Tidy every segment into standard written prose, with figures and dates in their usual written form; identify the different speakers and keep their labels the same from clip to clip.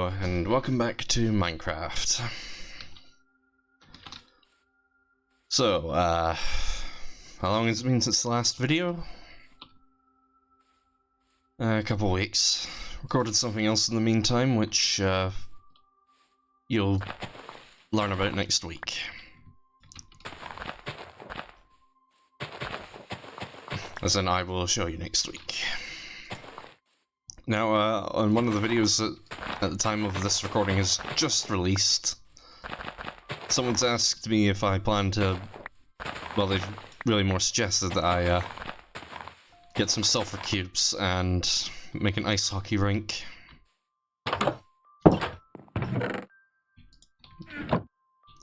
Speaker 1: Hello, and welcome back to Minecraft. So, how long has it been since the last video? A couple weeks. Recorded something else in the meantime, which, you'll learn about next week. As in, I will show you next week. Now, on one of the videos that at the time of this recording is just released, someone's asked me if I plan to, well, they've really more suggested that I get some sulphur cubes and make an ice hockey rink.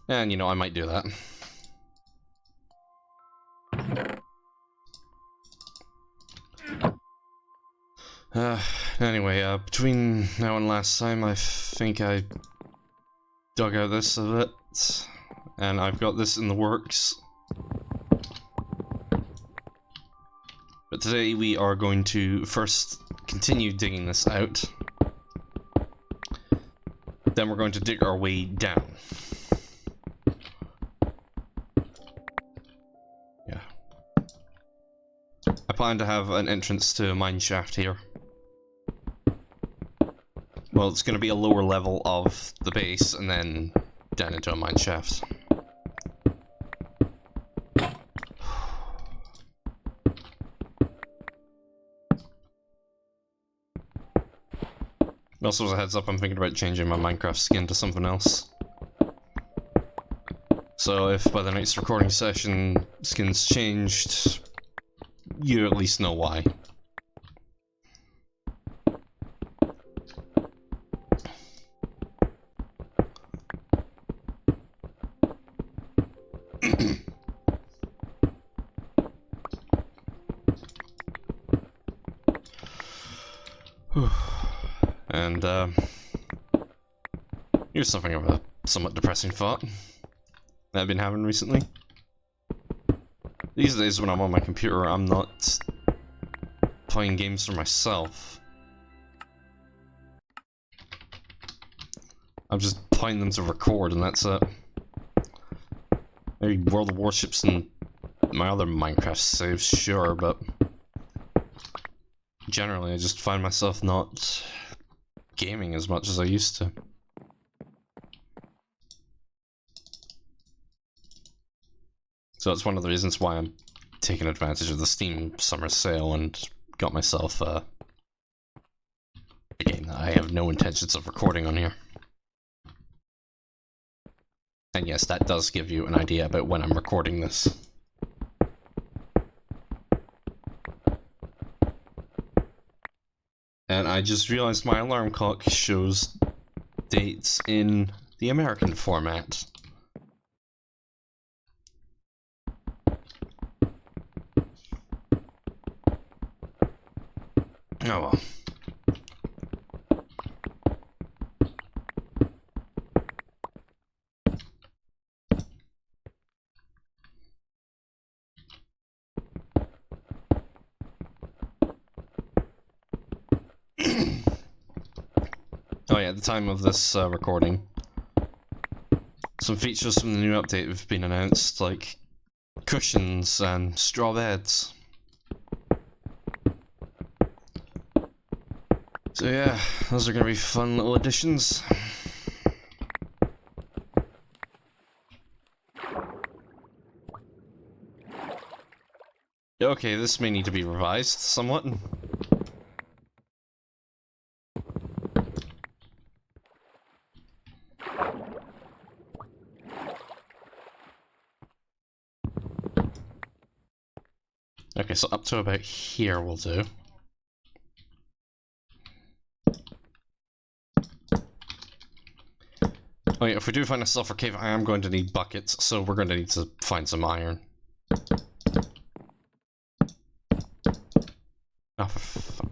Speaker 1: And, you know, I might do that. Anyway, between now and last time, I think I dug out this a bit, and I've got this in the works. But today we are going to first continue digging this out, then we're going to dig our way down. Yeah. I plan to have an entrance to a mine shaft here. Well, it's going to be a lower level of the base, and then down into a mine shaft. Also, as a heads up, I'm thinking about changing my Minecraft skin to something else. So if by the next recording session skin's changed, you at least know why. And, here's something of a somewhat depressing thought that I've been having recently. These days when I'm on my computer, I'm not playing games for myself. I'm just playing them to record, and that's it. Maybe World of Warships and my other Minecraft saves, sure, but generally I just find myself not gaming as much as I used to. So that's one of the reasons why I'm taking advantage of the Steam summer sale and got myself a game that I have no intentions of recording on here. And yes, that does give you an idea about when I'm recording this. And I just realized my alarm clock shows dates in the American format. Oh well. Oh yeah, at the time of this recording, some features from the new update have been announced, like cushions and straw beds. So yeah, those are gonna be fun little additions. Okay, this may need to be revised somewhat. Okay, so up to about here will do. Oh yeah, if we do find a sulphur cave, I am going to need buckets, so we're going to need to find some iron. Oh, for fuck.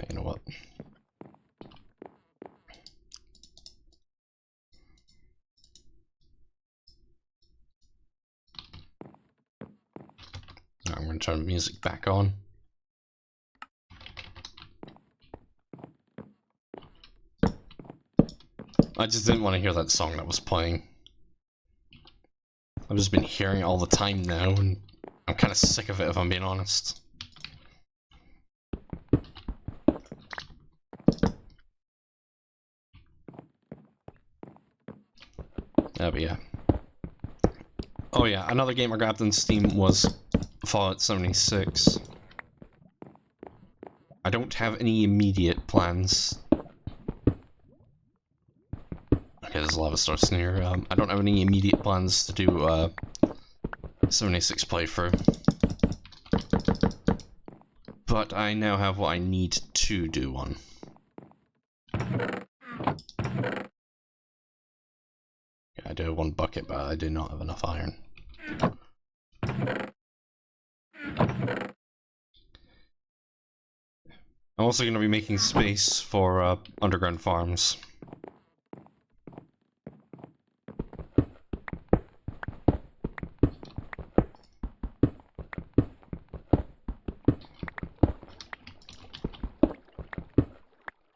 Speaker 1: You know what? I'm going to turn the music back on. I just didn't want to hear that song that was playing. I've just been hearing it all the time now, and I'm kind of sick of it if I'm being honest. Oh, but yeah. Oh yeah, another game I grabbed on Steam was Fallout 76. I don't have any immediate plans. Okay, there's a lava source here. I don't have any immediate plans to do 76 playthrough. But I now have what I need to do one. I do have one bucket, but I do not have enough iron. I'm also going to be making space for underground farms.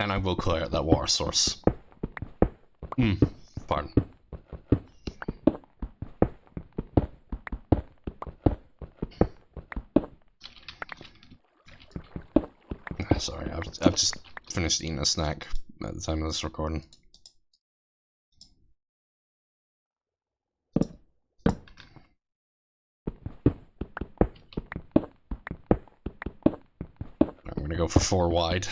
Speaker 1: And I will clear out that water source. Pardon. Sorry, I've just finished eating a snack at the time of this recording. I'm gonna go for 4 wide.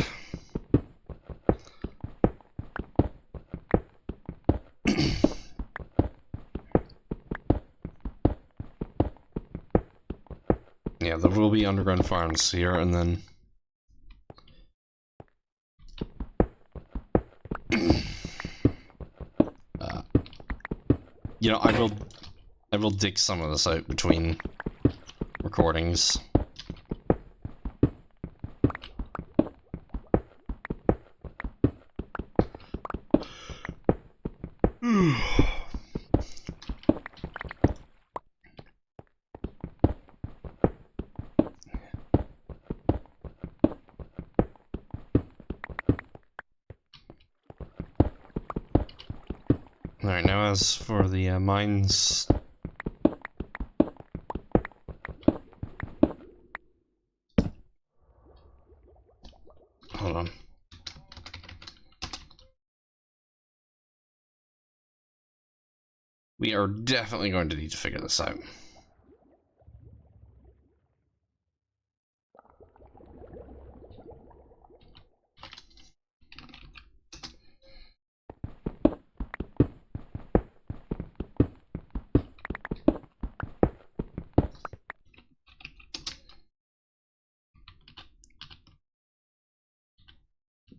Speaker 1: Yeah, there will be underground farms here, and then you know, I will dig some of this out between recordings. Alright, now as for the mines... Hold on. We are definitely going to need to figure this out.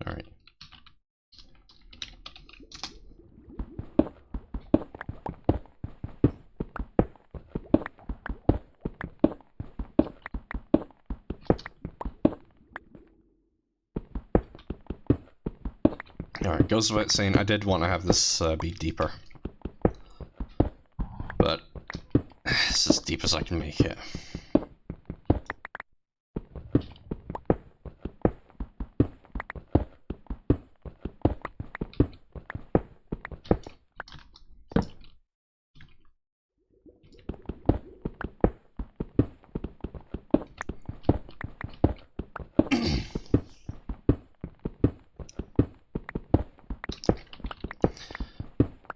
Speaker 1: Alright. Alright, goes without saying, I did want to have this be deeper. But it's as deep as I can make it.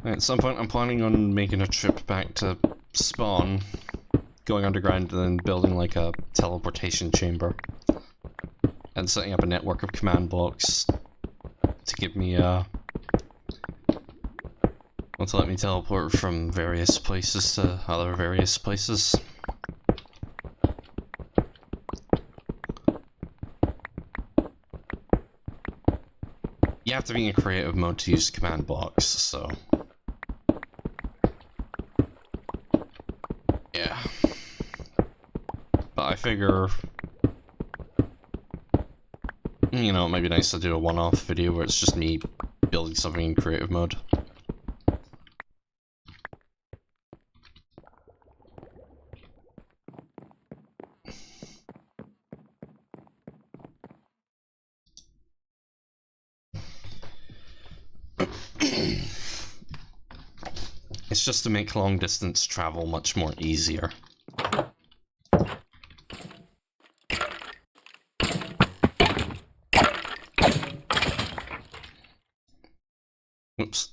Speaker 1: At some point I'm planning on making a trip back to spawn, going underground and then building like a teleportation chamber, and setting up a network of command blocks to give me to let me teleport from various places to other various places. You have to be in creative mode to use command blocks, so... yeah. But I figure... you know, it might be nice to do a one-off video where it's just me building something in creative mode. It's just to make long distance travel much more easier. Oops.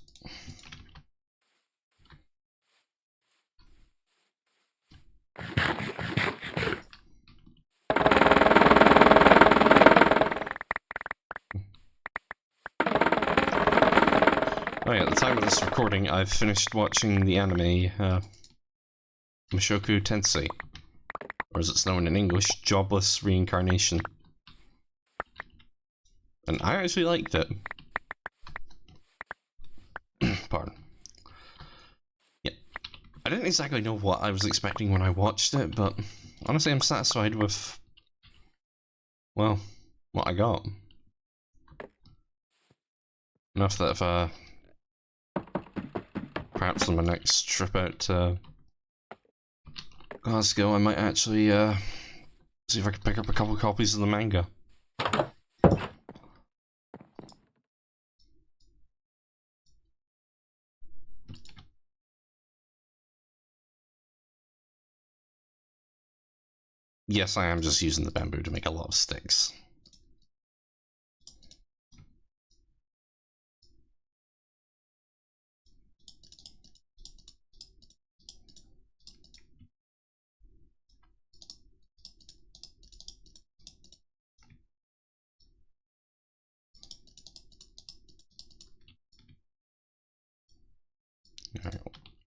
Speaker 1: Oh yeah, at the time of this recording, I've finished watching the anime, Mushoku Tensei, or as it's known in English, Jobless Reincarnation. And I actually liked it. Pardon. Yeah, I didn't exactly know what I was expecting when I watched it, but honestly I'm satisfied with, well, what I got. Enough that if, perhaps on my next trip out to Glasgow, I might actually see if I can pick up a couple copies of the manga. Yes, I am just using the bamboo to make a lot of sticks. Alright,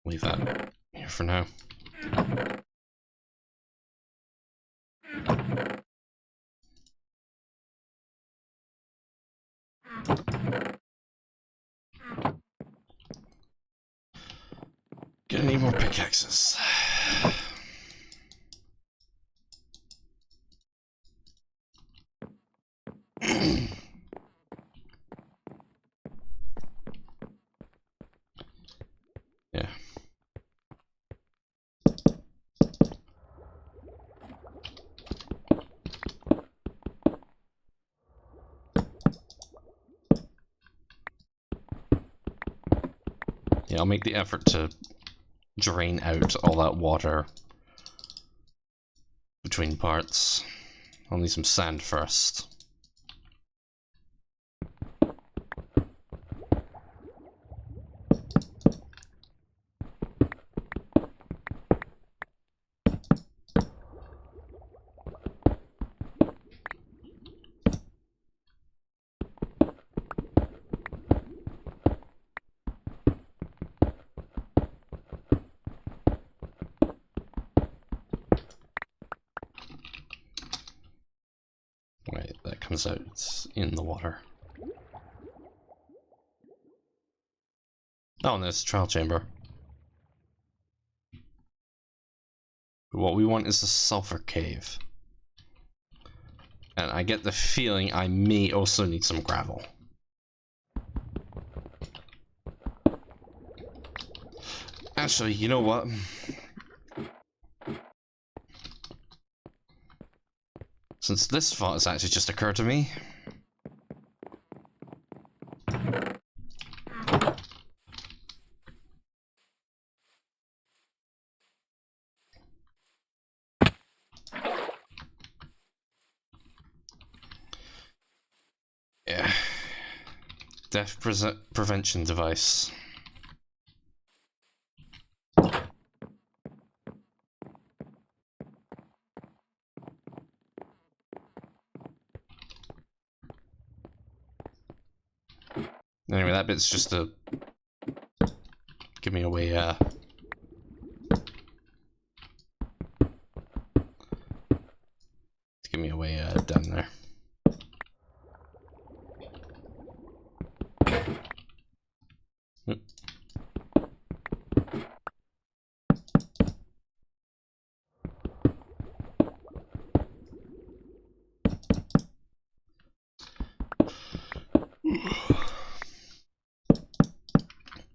Speaker 1: leave that here for now. Gonna need more pickaxes. Yeah. Yeah, I'll make the effort to drain out all that water between parts. I'll need some sand first. Right, that comes out in the water. Oh, and there's a trial chamber. What we want is the sulphur cave. And I get the feeling I may also need some gravel. Actually, you know what? Since this thought has actually just occurred to me. Yeah. Death prevention device. Anyway, that bit's just to give me a way, to give me a way, down there.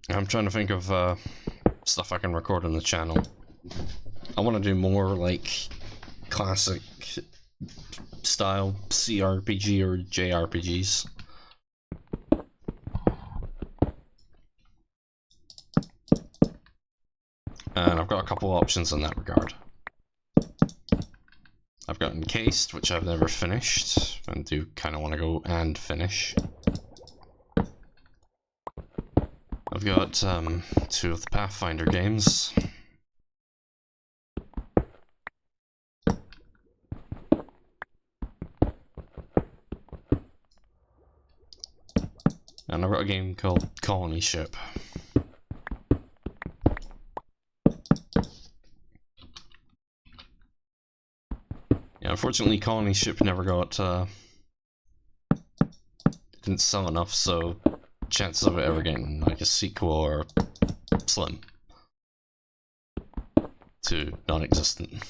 Speaker 1: I'm trying to think of stuff I can record on the channel. I want to do more like classic style CRPG or JRPGs. And I've got a couple options in that regard. I've got Encased, which I've never finished, and do kind of want to go and finish. I've got 2 of the Pathfinder games. And I've got a game called Colony Ship. Yeah, unfortunately Colony Ship never got, didn't sell enough, so chances of it ever getting like a sequel are slim to non-existent.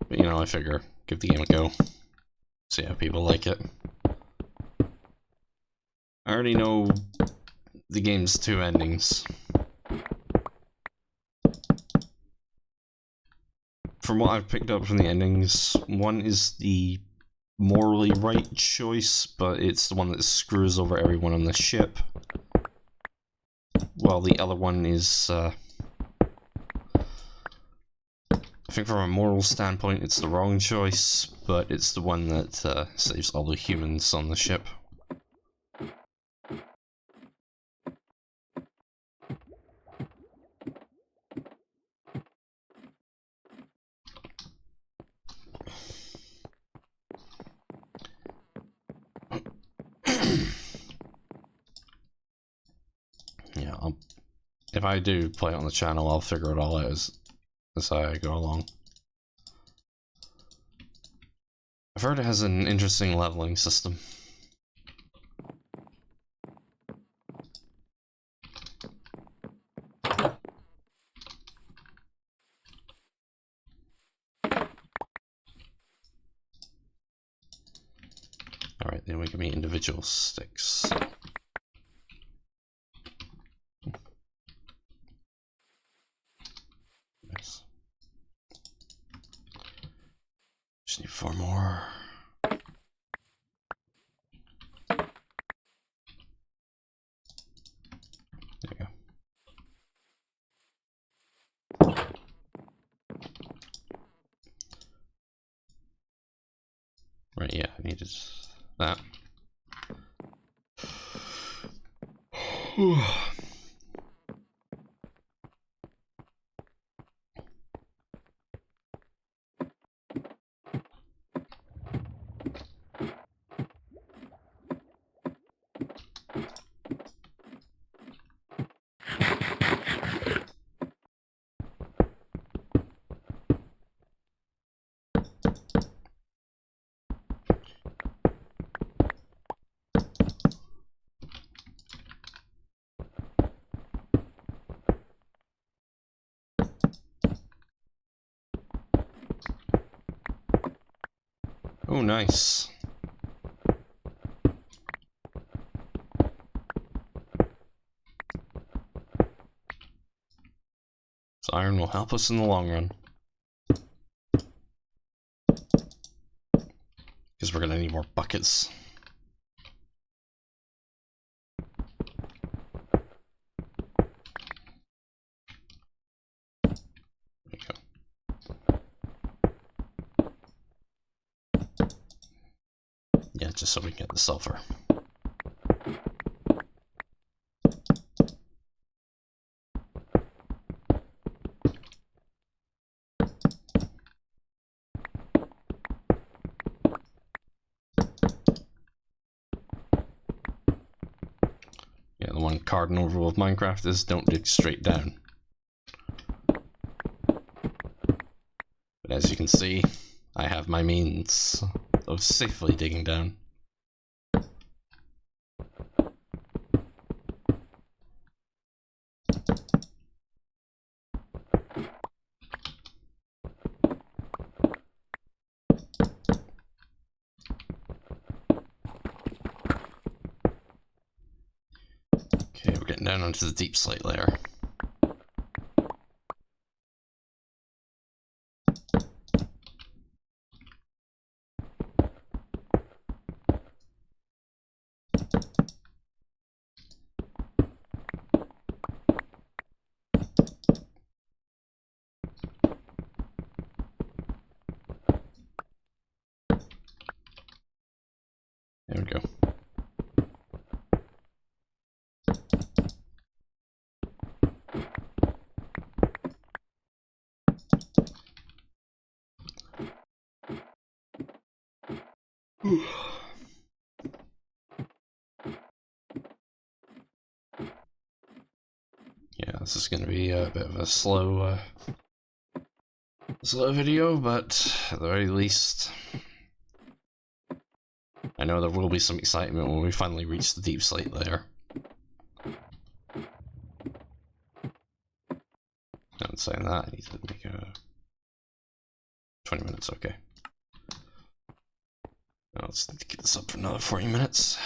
Speaker 1: But you know, I figure give the game a go, see how people like it. I already know the game's 2 endings. From what I've picked up from the endings, one is the morally right choice, but it's the one that screws over everyone on the ship. While the other one is, I think from a moral standpoint it's the wrong choice, but it's the one that saves all the humans on the ship. Yeah, if I do play it on the channel, I'll figure it all out as I go along. I've heard it has an interesting leveling system. Alright, then we can make individual sticks. Nice. Just need 4 more. There we go. Right, yeah, I needed that. Oh, nice. So iron will help us in the long run. Because we're gonna need more buckets. There we go. Yeah, just so we can get the sulphur. Yeah, the one cardinal rule of Minecraft is don't dig straight down. But as you can see, I have my means of safely digging down. Okay, we're getting down onto the deep slate layer. Yeah, this is going to be a bit of a slow video, but at the very least, I know there will be some excitement when we finally reach the deep slate layer. Not saying that, I need to make a 20 minutes, okay. Now let's keep this up for another 40 minutes.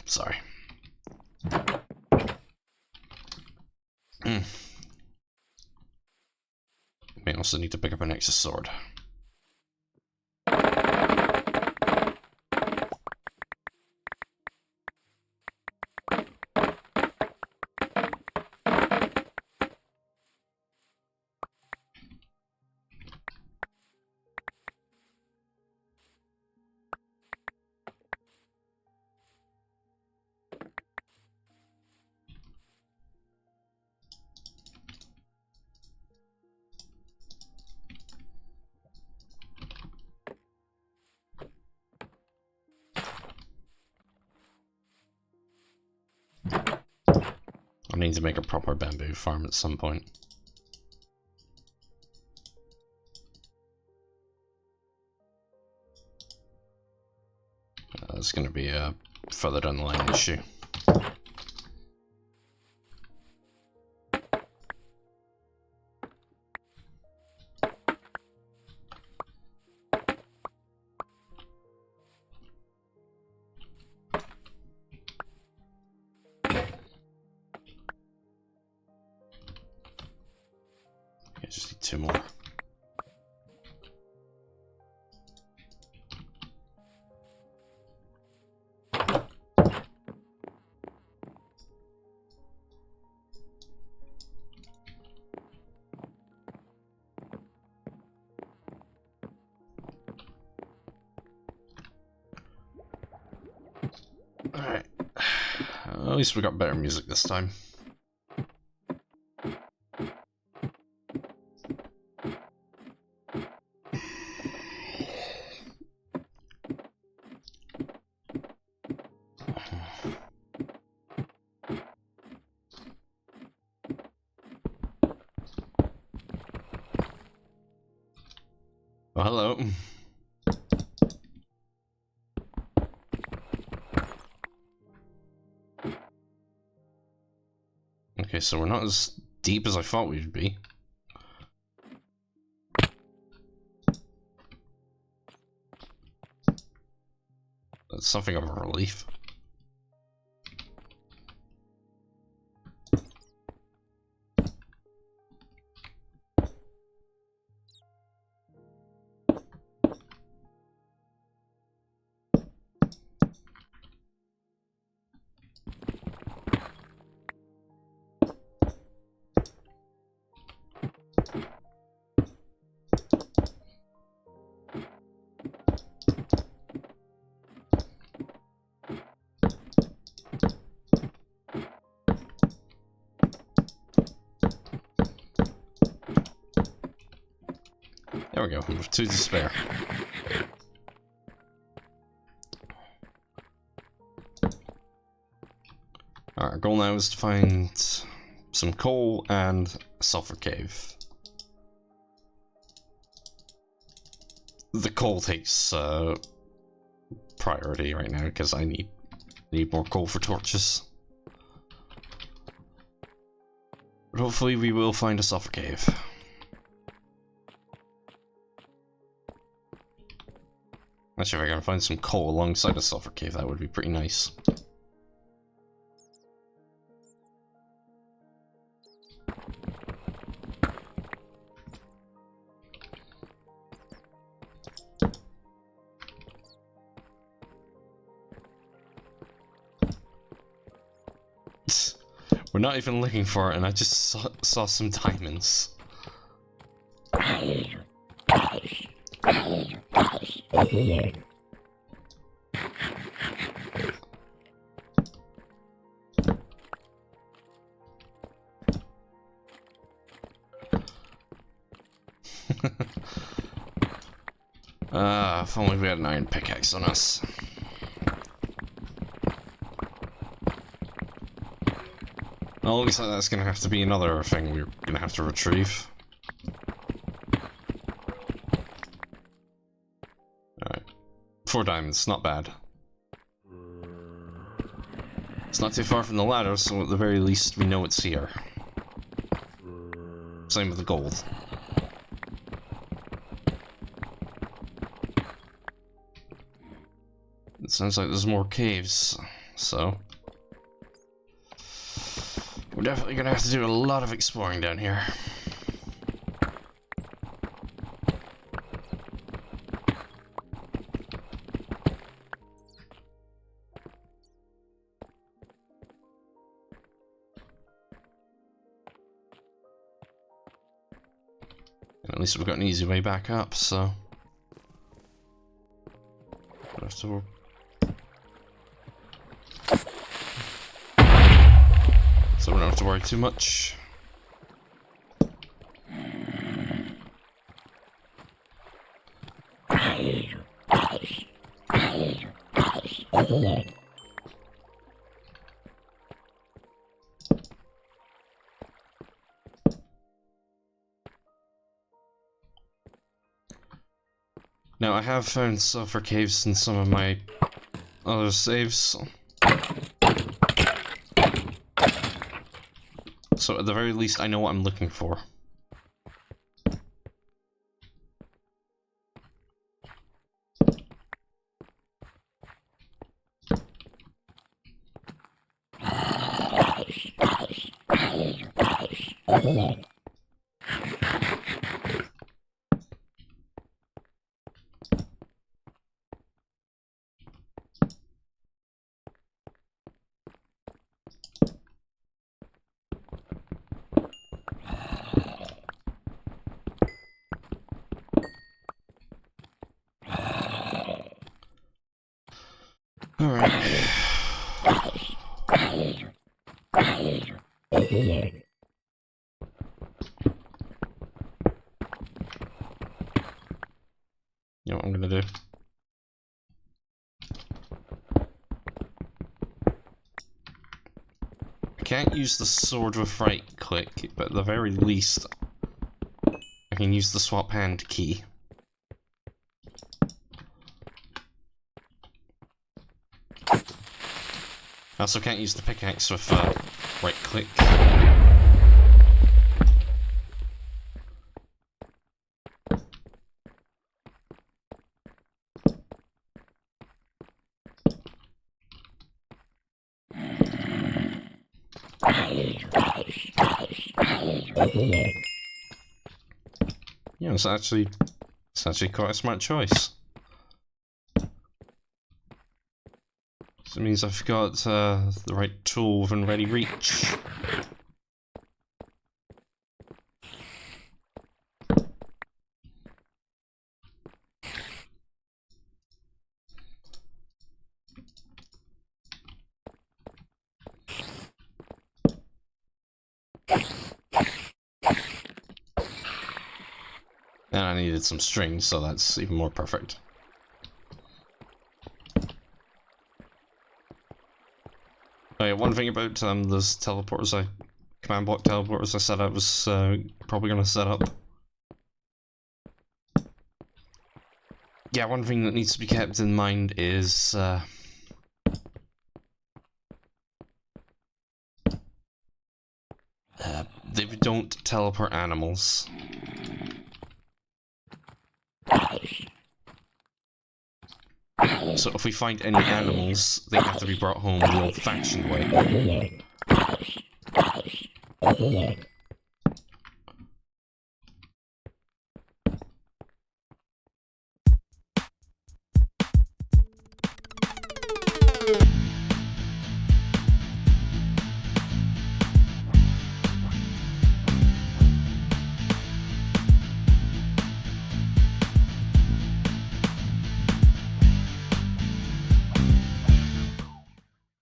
Speaker 1: Sorry. May also need to pick up an extra sword. I need to make a proper bamboo farm at some point. That's going to be a further down the line issue. I just need 2 more. Alright. At least we got better music this time. Well, hello. Okay, so we're not as deep as I thought we'd be. That's something of a relief. There we go, with 2 to spare. Our goal now is to find some coal and a sulphur cave. The coal takes priority right now because I need more coal for torches. But hopefully we will find a sulphur cave. Actually, if I can find some coal alongside a sulphur cave, that would be pretty nice. We're not even looking for it, and I just saw some diamonds. If only we had an iron pickaxe on us. Well, looks like that's gonna have to be another thing we're gonna have to retrieve. Alright. 4 diamonds, not bad. It's not too far from the ladder, so at the very least we know it's here. Same with the gold. It sounds like there's more caves, so... we're definitely gonna have to do a lot of exploring down here. And at least we've got an easy way back up, so... we'll have to... so we don't have to worry too much. Now, I have found sulphur caves in some of my other saves. So at the very least, I know what I'm looking for. Alright. You know what I'm gonna do? I can't use the sword with right click, but at the very least, I can use the swap hand key. I also can't use the pickaxe with right click. Yeah, it's actually quite a smart choice. So it means I've got the right tool within ready reach. And I needed some string, so that's even more perfect. Oh yeah, one thing about those teleporters, command block teleporters I said I was probably going to set up. Yeah, one thing that needs to be kept in mind is they don't teleport animals. So if we find any animals, they have to be brought home the old-fashioned way.